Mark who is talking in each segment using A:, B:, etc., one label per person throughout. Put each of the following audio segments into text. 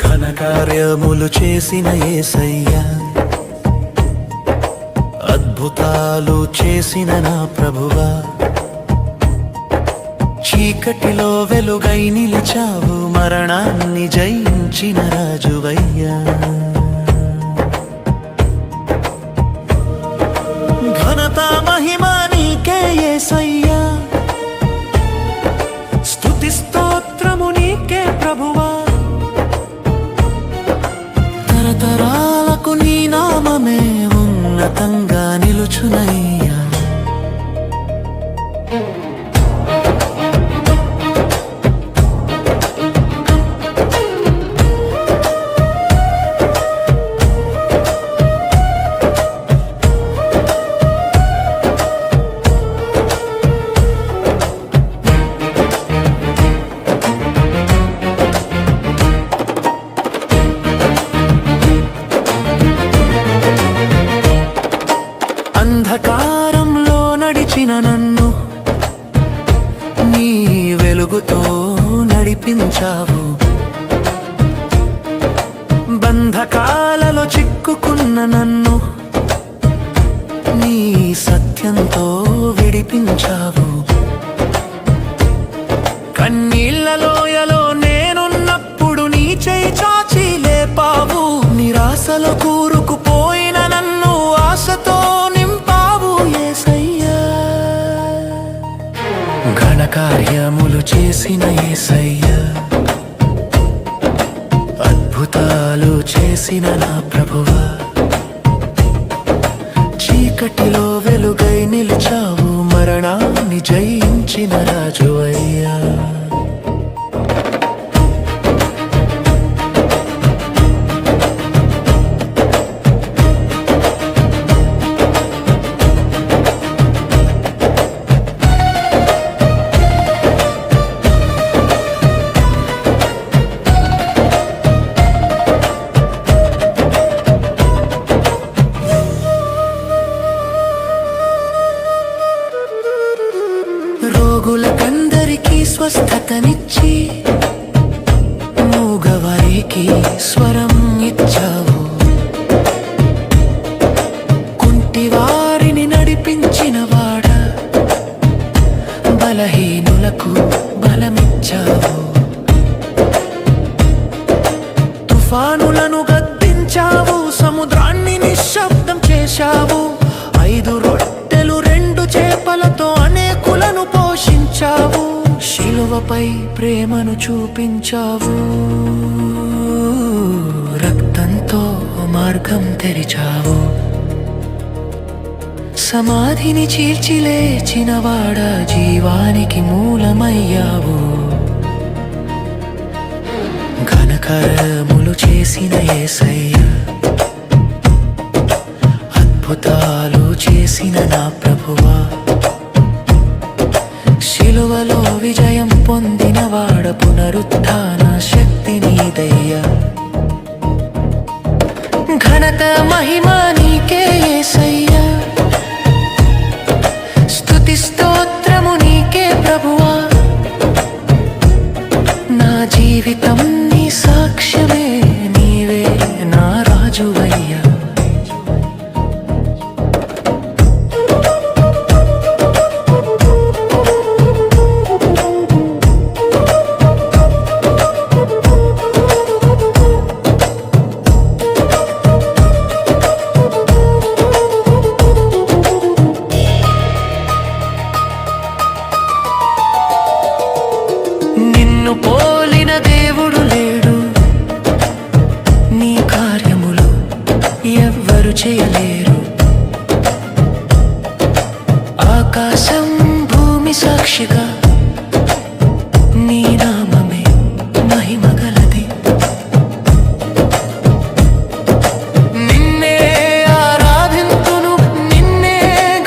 A: ఘనకార్యములు చేసిన యేసయ్యా, అద్భుతాలు చేసిన నా ప్రభువా, చీకటిలో వెలుగై నిలిచావు, మరణాన్ని జయించిన రాజువయ్యా. ఘనత మహిమ నీకే యేసయ్యా, స్తుతి స్తోత్రము నీకే ప్రభువా, తరతరాలకు నీ నామమే ఉన్నతంగా నిలుచునయ్యా. అంధకారంలో నడిచిన నన్ను నీ వెలుగుతో నడిపించావు, బంధకాలలో చిక్కుకున్న నన్ను నీ సత్యంతో విడిపించావు. కన్నీళ్ల లోయలో నేనున్నప్పుడు నీ చేయి చాచి లేపావు, నిరాశలో కూరుకుపోయిన నన్ను ఆశతో ఘనకార్యములు చేసిన యేసయ్యా, అద్భుతాలు చేసిన నా ప్రభువా, చీకటిలో వెలుగై నిలిచావు, మరణాన్ని జయించిన రాజువయ్యా. రోగులకందరికీ స్వస్థతనిచ్చి, మూగవారికి స్వరం ఇచ్చావు, కుంటివారిని నడిపించిన వాడ, బలహీనులకు బలమిచ్చావు, తుఫానులను గద్దించావు, సముద్రాన్ని నిశ్శబ్దం చేశావు, 5 రొట్టెలు 2 చేపలతో అనేకులను పోషించావు, శిలువపై ప్రేమను చూపించావు, రక్తంతో మార్గం తెరిచావు, సమాధిని చీల్చి లేచినవాడ, జీవానికి మూలమయ్యావు. ఘనకార్యములు చేసిన యేసయ్యా, అద్భుతాలు చేసిన నా ప్రభువా, శిలువలో విజయం పొందినవాడ, పునరుత్థాన శక్తి నీదయ్యా. ఘనత మహిమ నీకే యేసయ్యా, స్తుతి స్తోత్రము నీకే ప్రభువా, నా జీవితం నీ సాక్ష్యమే, నీవే నా రాజువయ్యా. నిన్ను పోలిన దేవుడు లేడు, నీ కార్యములు ఎవ్వరు చేయలేరు, ఆకాశం భూమి సాక్షిగా నీ నామమే మహిమగలది. నిన్నే ఆరాధింతును, నిన్నే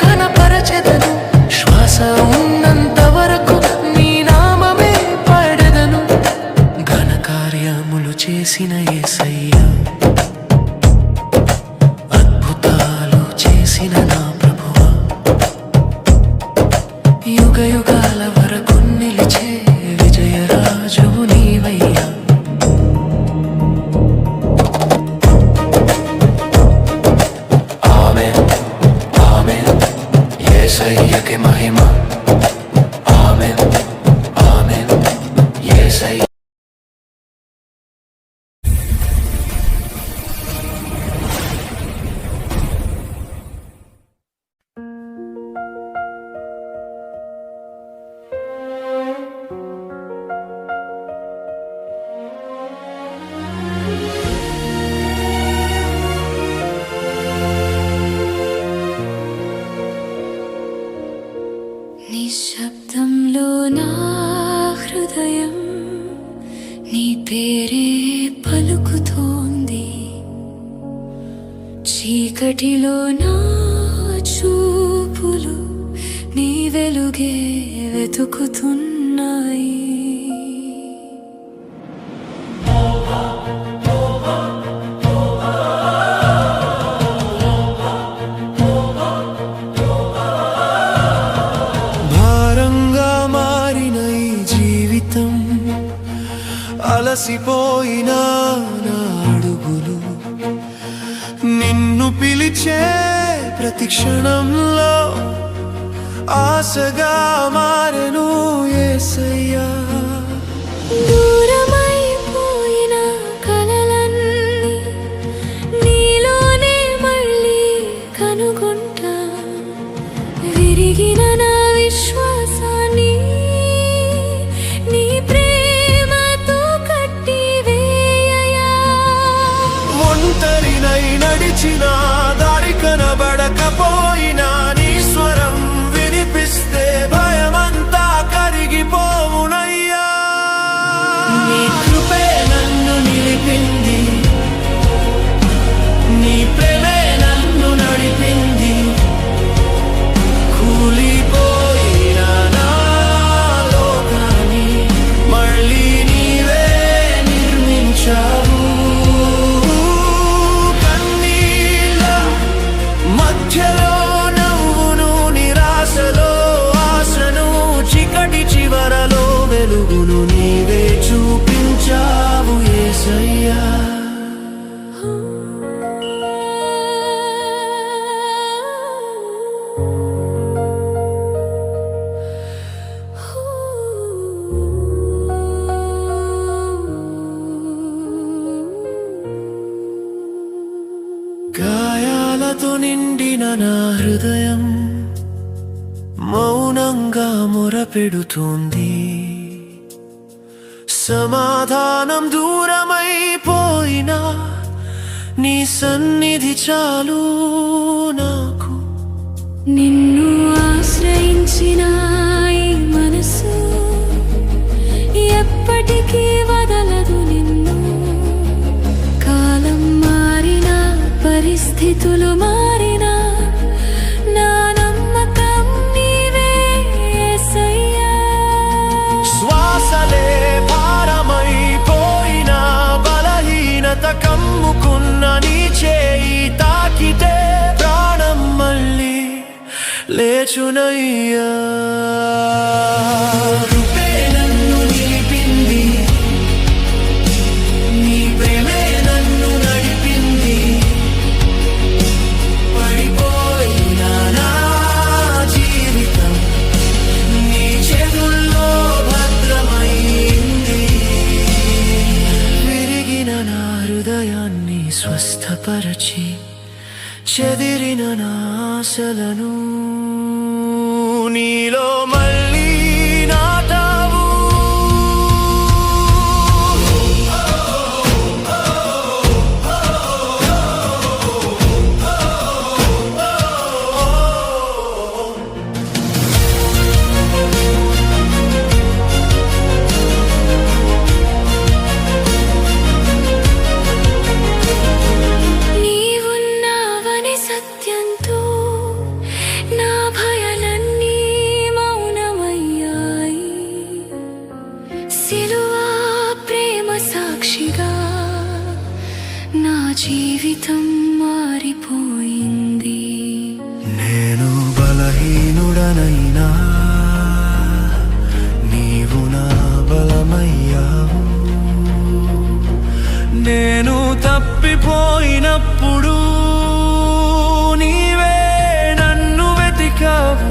A: ఘనపరచెదను, శ్వాస ఉన్నంత వరకు నీ నామమే పాడెదను. యుగాల వరకు నిలిచే విజయరాజువు నీవయ్యా. ఆమేన్ ఆమేన్ యేసయ్యకి మహిమ. ఆమేన్ ఆమేన్ యేసయ్య.
B: నిశ్శబ్దంలో నా హృదయం నీ పేరే పలుకుతోంది. చీకటిలో నా చూపులు నీ వెలుగే వెతుకుతున్నాయి.
A: భారంగా మారిన ఈ జీవితం, అలసిపోయిన నా అడుగులు నిన్ను పిలిచే ప్రతి క్షణంలో ఆశగా మారెను యేసయ్యా.
B: దూరమైపోయిన కలలన్నీ నీలోనే మళ్ళీ కనుగొంటా. విరిగిన నా విశ్వాసాన్ని నీ ప్రేమతో కట్టి వేయయా.
A: ఒంటరినై నడిచిన దారి కనబడకపోయినా నీ స్వరం వినిపిస్తే భయమంతా కరిగిపోవునయ్యా. నీ కృపే నన్ను నిలిపింది, నీ ప్రేమే నన్ను నడిపింది. కూలిపోయిన నా లోకాన్ని మళ్ళీ నీవే నిర్మించావు. కన్నీళ్ళ మధ్యలో నవ్వును, నిరాశలో ఆశను, చీకటి చివరలో వెలుగును నీవే చూపించావు యేసయ్యా. గాయాలతో నిండిన నా హృదయం మౌనంగా మొరపెడుతోంది. సమాధానం దూరమైపోయినా నీ సన్నిధి చాలు నాకు.
B: నిన్ను ఆశ్రయించిన ఈ మనసు ఎప్పటికీ వదలదు నిన్ను. కాలం మారినా, పరిస్థితులు మారినా, నా నమ్మకం నీవే యేసయ్యా.
A: శ్వాసలే భారమైపోయినా, బలహీనత కమ్ముకున్న నీ చేయి తాకితే ప్రాణం మళ్ళీ లేచునయ్యా. కృపే నన్ను నిలిపింది, నీ ప్రేమే నన్ను నడిపింది. పడిపోయిన నా జీవితం నీ చేతుల్లో భద్రమైంది. విరిగిన నా హృదయాన్ని స్వస్థపరచి, చెదిరిన నా ఆశలను నీలో మళ్ళీ నాటావు.
B: నీవున్నావని సత్యంతో నా భయాలన్నీ మౌనమయ్యాయి. సిలువా ప్రేమ సాక్షిగా నా జీవితం మారిపోయింది.
A: నేను బలహీనుడనైనా తప్పిపోయినప్పుడు నీవే నన్ను వెతికావు.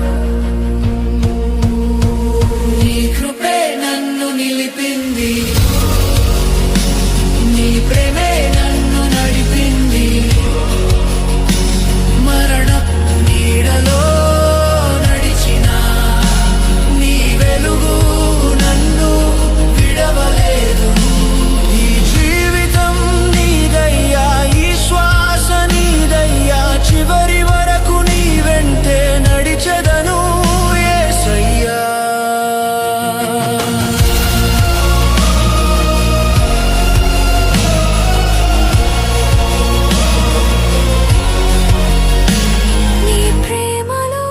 A: నీ కృపే నన్ను నిలిపింది, నీ ప్రేమే నన్ను నడిపింది. మరణపు నీడలో నడిచిన నీ వెలుగు నన్ను విడవలేదు. ఈ జీవితం నీదయ్యా, ఈ శ్వాస నీదయ్యా, చివరి వరకు నీ వెంటే నడిచెదను యేసయ్యా.
B: నీ ప్రేమలో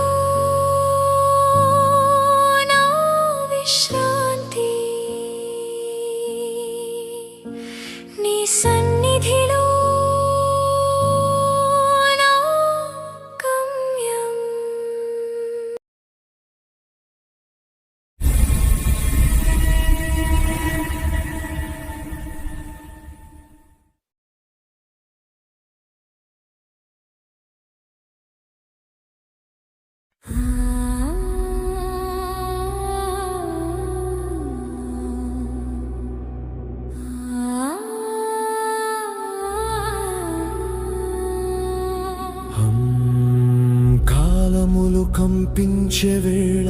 B: నా విశ్రాంతి, నీ సన్నిధిలో నా గమ్యం.
A: కాలములు కంపించే వేళ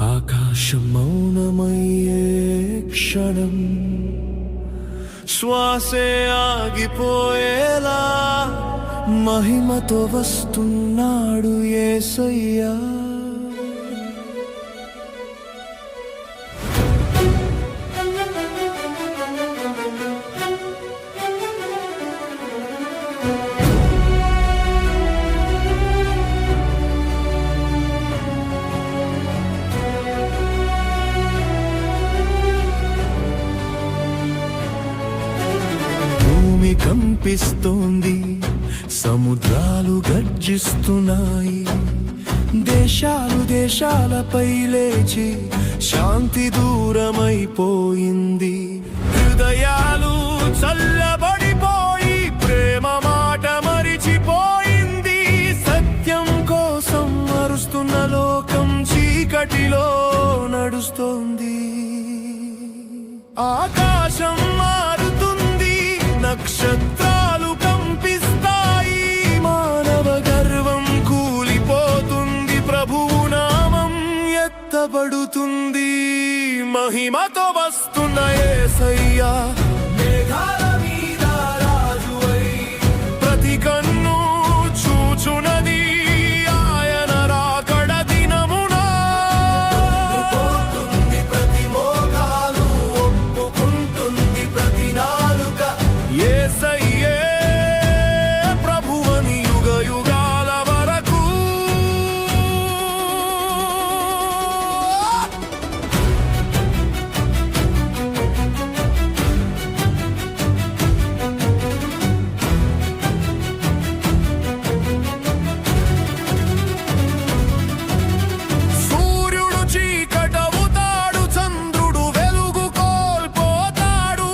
A: ఆకాశం మౌనమయ్యే క్షణం, శ్వాసే ఆగిపోయేలా మహిమతో వస్తున్నాడు యేసయ్యా. భూమి కంపిస్తోంది, సముద్రాలు గర్జిస్తున్నాయి, దేశాలు దేశాలపై లేచి శాంతి దూరమైపోయింది. హృదయాలు చల్లబడిపోయి ప్రేమ మాట మరిచిపోయింది. సత్యం కోసం మరుస్తున్న లోకం చీకటిలో నడుస్తోంది. ఆకాశం మారుతుంది, నక్షత్రాలు కంపిస్తాయి, మానవ గర్వం కూలిపోతుంది, ప్రభువు నామం ఎత్తబడుతుంది. మహిమతో వస్తున్న యేసయ్యా, మేఘాల మీద రాజువై ప్రతి కన్ను చూచునది ఆయన రాకడ దినమున. ప్రతి మోకాలు ఒప్పుకుంటుంది, ప్రతి నాలుక యేసయ్యే ప్రభువని యుగ యుగాల వరకు. సూర్యుడు చీకటవుతాడు, చంద్రుడు వెలుగు కోల్పోతాడు,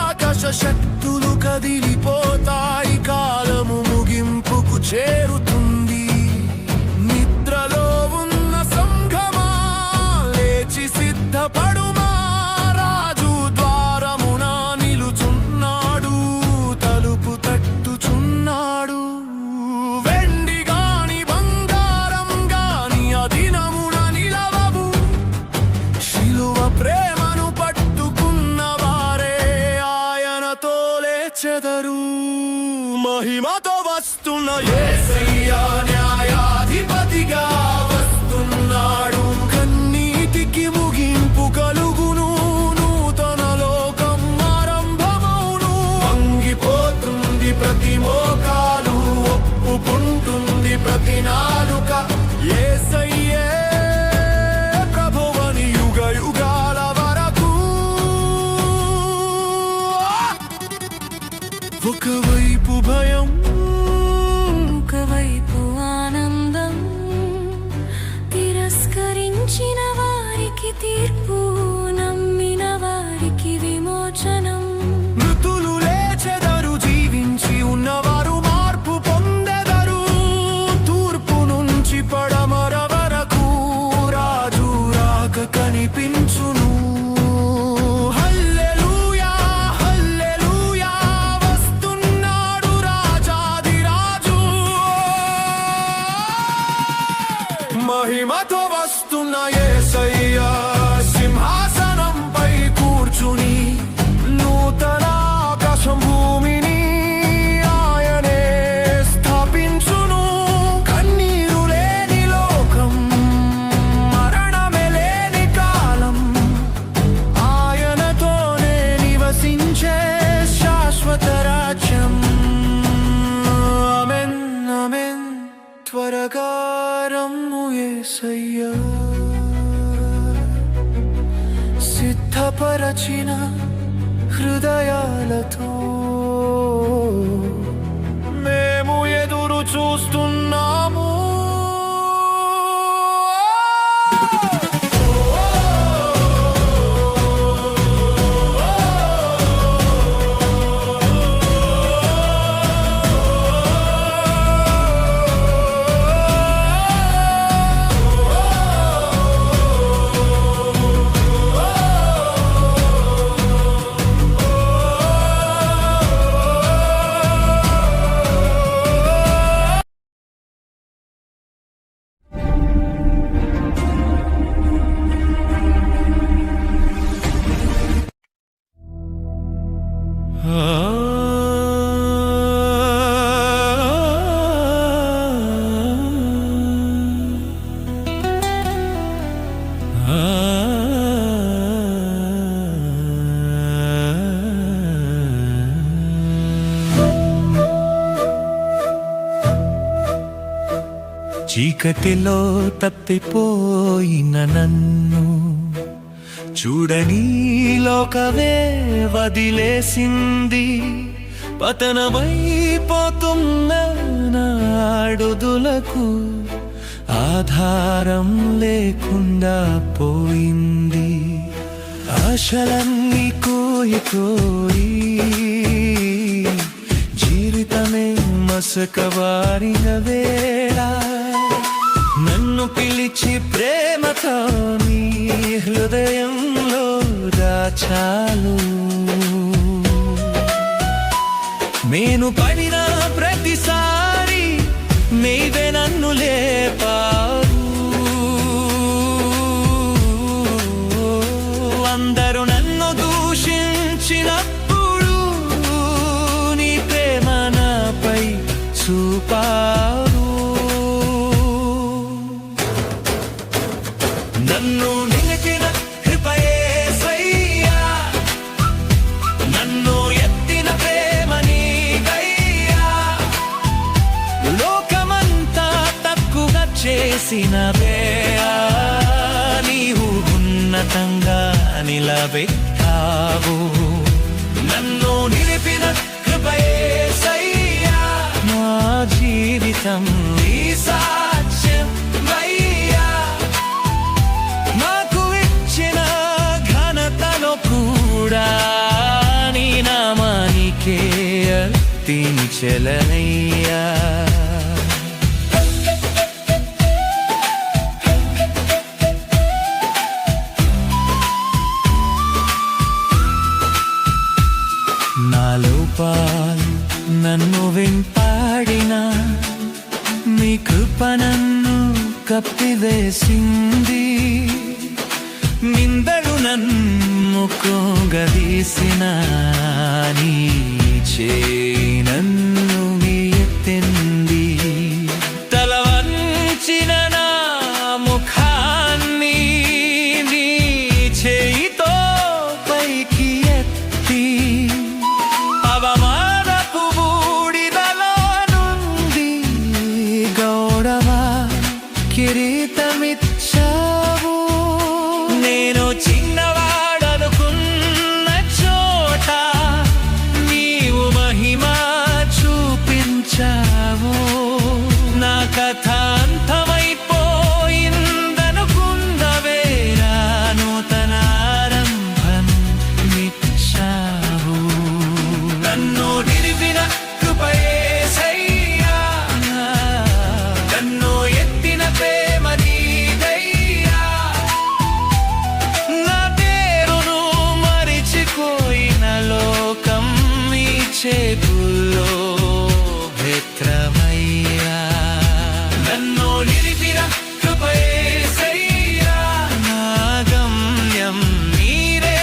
A: ఆకాశ శక్తులు కదిలిపోతాయి, కాలము ముగింపుకు చేరుతుంది. నిద్రలో ఉన్న సంఘమా లేచి సిద్ధపడుమా, రాజు ద్వారమున నిలుచున్నాడు, తలుపు తట్టుచున్నాడు. వెండి గాని బంగారం గాని అదినమున నిలవవు, శిలువ ప్రేమను పట్టుకున్న వారే ఆయనతో లేచెదరు. మహిమతో వస్తున్న యేసయ్యా, న్యాయాధిపతిగా వస్తున్నాడు. కన్నీటికి ముగింపు కలుగును, నూతన లోకం ఆరంభమౌను. వంగిపోతుంది ప్రతి మోకాలు, ఒప్పుకుంటుంది ప్రతి నాలుక యేసయ్యే ప్రభువని యుగ యుగాల వరకు. ఒకవైపు భయం,
B: ఒకవైపు ఆనందం, తిరస్కరించిన వారికి తీర్పు, నమ్మిన వారికి విమోచనం.
A: మృతు సిద్ధపరచిన హృదయాలతో మేము ఎదురు చూస్తున్నాము. చీకటిలో తప్పిపోయిన నన్ను చూడని లోకవే వదిలేసింది. పతనమైపోతున్న నాడుదులకు ఆధారం లేకుండా పోయింది. ఆశలన్నీ కోయిపోయి జీవితమే మసకబారిన వేళ నన్ను పిలిచి ప్రేమతో నీ హృదయంలో దాచాలు. నేను పడిన ప్రతిసారి నీవే నన్ను లేపారు. అందరూ నన్ను దూషించినప్పుడు నీ ప్రేమ నాపై చూపారు. నన్ను నిలిపిన కృపయేసయ్యా, నన్ను ఎత్తిన ప్రేమ నీదయ్యా. లోకమంతా తక్కువగా చేసినవే నీవు ఉన్నతంగా నిలబెట్టావు. నన్ను నిలిపిన కృపయేసయ్యా, నా జీవితం నీ సాక్ష్యం వయ్యా. నాకు ఇచ్చిన ఘనతలో కూడా నీ నామానికే అర్పించలనయ్యా. నా లోపాలు నన్ను వెంటాడిన నీ కృప నన్ను కప్పివేసింది. నిందలు నన్ను కృంగదీసిన నీ చేయి నన్ను ఎత్తింది. తల వంచిన నా ముఖాన్ని నీ చేయితో పైకి ఎత్తి అవమానపు బూడిదలో నుండి గౌరవ కిరీటమిచ్చావు. నేను చిన్నవాడనుకున్న చోట నీవు మహిమ చూపించావు. నా కథ అంతమైపోయిందనుకున్నవేరా నూతన ఆరంభం నిచ్చావు. నన్ను నిలిపిన కృపయేసయ్యా, నన్ను ఎత్తిన ప్రేమ నీదయ్యా. నా పేరును మరిచిపోయిన లోకం నీ చేతుల్లో భద్రమయ్యా. నన్ను నిలిపిన కృపయేసయ్యా, నా గమ్యం నీరే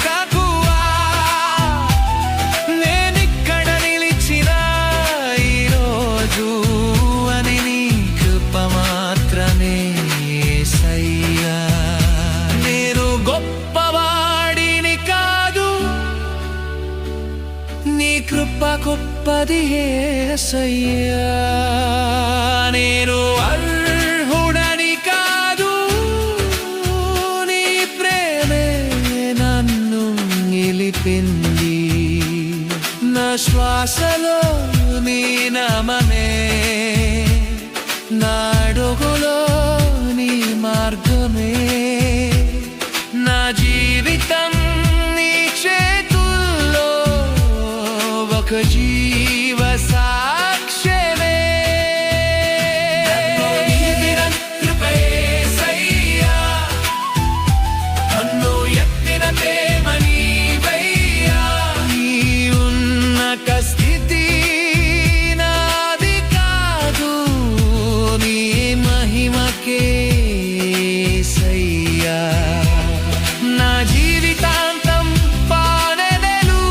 A: కాకువా. నేనిక్కడ నిలిచిన ఈరోజు అని నీ కృప మాత్రమే యేసయ్యా. నేను గొప్పవాడిని కాదు, నీ కృప గొప్పది యేసయ్యా. నేను అర్హుడని కాదు, నీ ప్రేమే శ్వాసలో నీ నామమే, నా అడుగులో నీ మార్గమే, నా జీవితం నీ చేతుల్లో ఒక జీవ సాక్ష్యమే. కృపయేసయ్యా, నన్ను ఎత్తిన ప్రేమ నీవయ్యా, నీ ఉన్నత స్థితి నాది కాదు, నీ మహిమకే సయ్యా. నా జీవితాంతం పాడెదను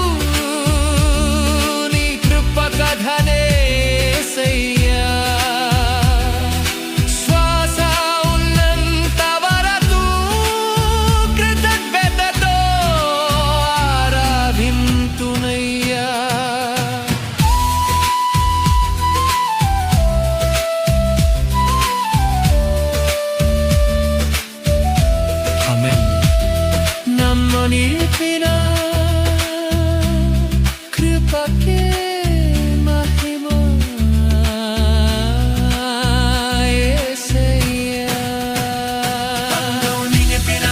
A: నీ కృప కథనే సయ్యా. శ్వాస ఉన్నంత వరకు కృతజ్ఞతతో ఆరాధింతునయ్యా. నన్ను నిలిపిన కృపకే మహిమ యేసయ్యా. నన్ను నిలిపిన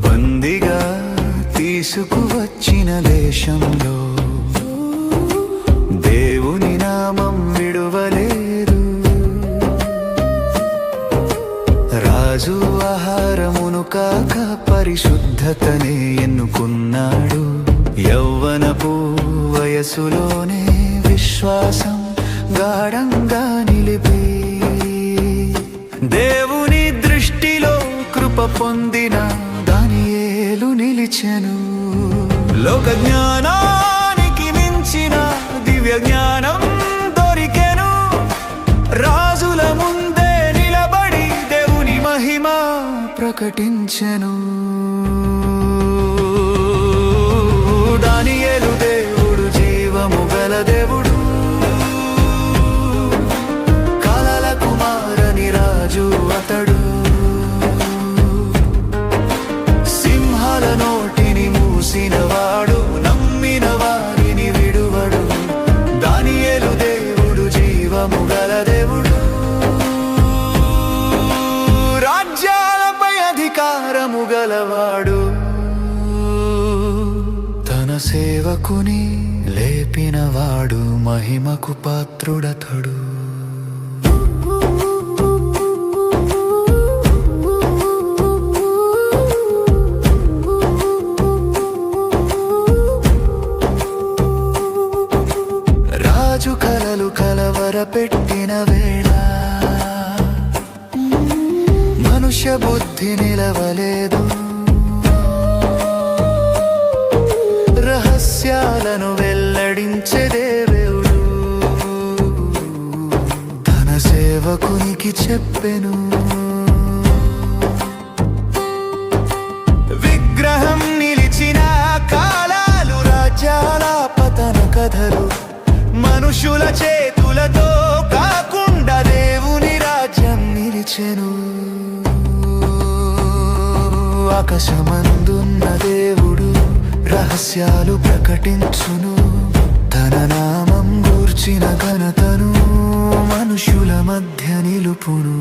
C: బందిగా తీసుకువచ్చిన దేశంలో దేవుని నామం విడువలేదు. రాజు ఆహారమును కాక పరిశుద్ధతనే ఎన్నుకున్నాడు. యౌవనపు వయసులోనే విశ్వాసం గాఢంగా నిలిపి దేవుని దృష్టిలో కృప పొందిన దానియేలు నిలిచెను. లోక జ్ఞానానికి మించిన దివ్య జ్ఞానం దొరికెను. రాజుల ముందే నిలబడి దేవుని మహిమ ప్రకటించెను. దానియేలు దేవుడు జీవము గల దేవుడు, కాలాల కుమారని రాజు అతడు. సింహాల నోటిని మూసినవాడు, నమ్మిన వారిని విడువడు. దానియేలు దేవుడు జీవము గల దేవుడు, రాజ్యాలపై అధికారము గలవాడు. తన సేవకుని లేపినవాడు, మహిమకు పాత్రుడతడు. రాజు కలలు కలవరపెట్టిన వేళ మనుష్య బుద్ధి నిలవలేదు. రహస్యాలను వెల్లడించే దేవుడు తన సేవకునికి చెప్పెను. విగ్రహం నిలిచిన కాలాలు, రాజ్యాల పతన కథలు మనుషుల చేతులతో కాకుండా దేవుని రాజ్యం నిలిచెను. ఆకాశమందున్న దేవుడు రహస్యాలు ప్రకటించును. తన నామం గూర్చిన ఘనతను మనుషుల మధ్య నిలుపును.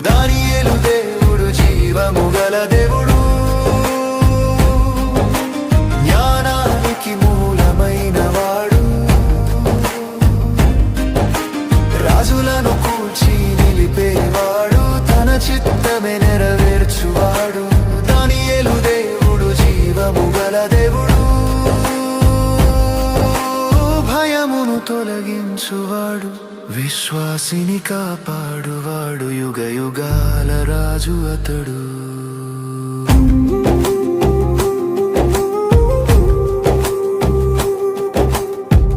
C: దానియేలు దేవుడు జీవము గల దేవుడు, జ్ఞానానికి మూలమైన వాడు. రాజులను కూల్చి నిలిపేవాడు, తన చిత్తమే నెరవేర్చువాడు. దానియేలు దేవుడు జీవము గల దేవుడు, భయమును తొలగించువాడు. విశ్వాసిని కాపాడువాడు యుగ యుగాల రాజు అతడు.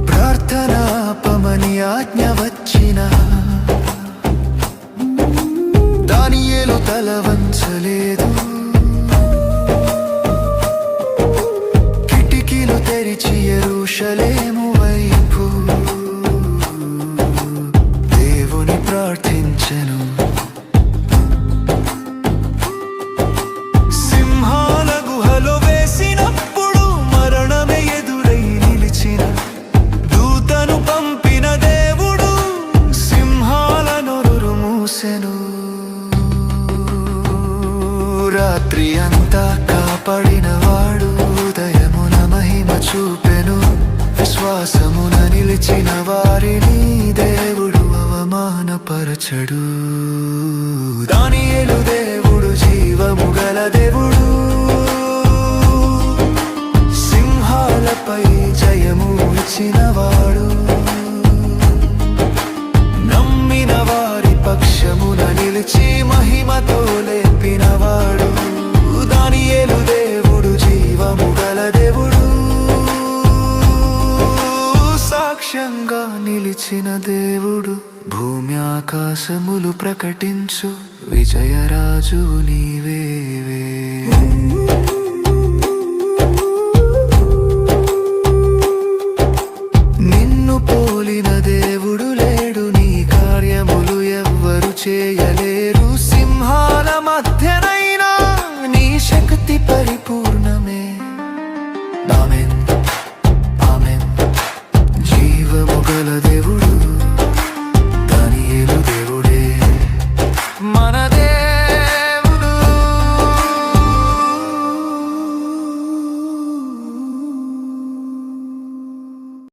C: ప్రార్థనాపమని ఆజ్ఞ వచ్చిన దానియేలు తల వంచలేదు. కిటికీలు తెరిచి యెరూషలేము వైపు దేవుని ప్రార్థించెను. సింహాల గుహలో వేసినప్పుడు మరణమే ఎదురై నిలిచిన దూతను పంపిన దేవుడు సింహాల నోరు మూసెను. రాత్రి అంతా కాపాడినవాడు ఉదయమున మహిమ చూపెను. విశ్వాసమున నిలిచిన వారిని దేవుడు అవమానపరచడు. దానియేలు దేవుడు జీవము గల దేవుడు. సింహాలపై జయము ఇచ్చినవాడు. నమ్మిన వారి పక్షమున నిలిచి మహిమతో లేపినవాడు. దానియేలు దేవుడు జీవము గల దేవుడు. సాక్ష్యంగా నిలిచిన దేవుడు. భూమి ఆకాశములు ప్రకటించు విజయరాజు నీవేవే. నిన్ను పోలిన దేవుడు లేడు. నీ కార్యములు ఎవ్వరు చేయలేరు. సింహాల మధ్యన